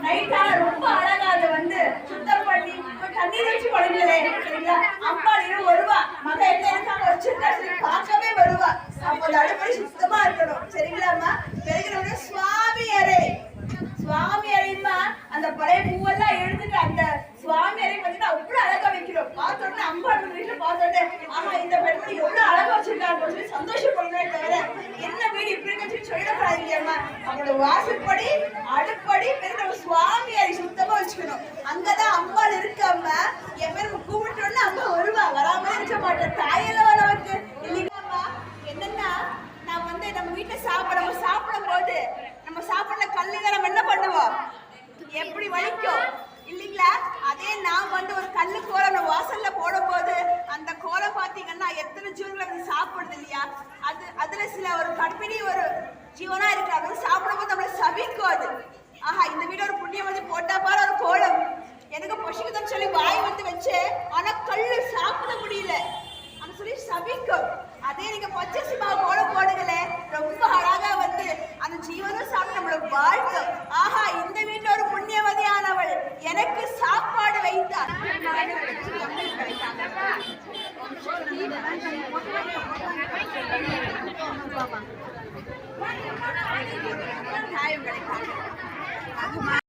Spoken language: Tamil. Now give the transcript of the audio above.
நைட்டா ரொம்ப அழகா அதை வந்து சுத்தம் பண்ணி தண்ணீர் வச்சு குழந்தைங்களே சரிங்களா அம்பாளையும் வருவா மக என்ன இருக்காங்க வச்சிருக்கா சரி பார்க்கவே வருவா அப்போ அந்த அடுப்படி சுத்தமா இருக்கணும் சரிங்களாம்மா பெருகிறவங்க சுவாமி அறையுமா அந்த பழைய பூவெல்லாம் எழுந்துட்டு அந்த சுவாமி அறை பார்த்தீங்கன்னா அவ்வளவு அழகா வைக்கிறோம் பார்த்தோன்னே அம்பாள் வீட்டுல பார்த்தோன்னே ஆமா இந்த பெண்மணி எவ்வளவு அழகா வச்சிருக்காங்க சொல்லி சந்தோஷப்படுறதே தவிர என்ன வீடு இப்படி இருக்குன்னு சொல்லிடக்கூடாதுங்கம்மா அவங்களோட வாசற்படி அடுப்படி பெருகிற சுவாமி அறை சுத்தமா வச்சுக்கணும் அங்கதான் அம்பாள் இருக்காம என் பேர் கூப்பிட்டோன்னு அம்மா வருவா வராம இருக்க மாட்டேன் தாயெல்லாம் நமக்கு இல்லைங்கம்மா என்னன்னா நான் வந்து நம்ம வீட்டுல சாப்பிடும் போது நம்ம சாப்பிடுற கல்லுல நம்ம என்ன பண்ணுவோம் எப்படி வலிக்கும் இல்லைங்களா அதே நான் வந்து ஒரு கல்லு கோலம் வாசல்ல போடும் போது அந்த கோலம் பாத்தீங்கன்னா எத்தனை ஜீவன்கள் அது சாப்பிடுது இல்லையா அதுல சில ஒரு கற்பிணி ஒரு ஜீவனா இருக்கு அது சாப்பிடும் போது நம்மள சபிக்கும் அது ஆஹா இந்த வீடு ஒரு புண்ணியம் வந்து போட்டா பாரு ஒரு கோலம் எனக்கு பசிக்குதுன்னு சொல்லி வாய் வந்து வச்சு ஆனா கல்லு சாப்பிட முடியல அப்படின்னு சொல்லி சபிக்கும் அதே நீங்க பச்சரிசி மாவு கோலம் போடுங்களே ரொம்ப அழகா வந்து அந்த ஜீவனும் சாப்பிட்டு நம்மளோட வாழ்க்கை ஆஹா இந்த வீட்டுல ஒரு புண்ணியவதியானவள் எனக்கு சாப்பாடு வைத்தார் கிடைக்கும்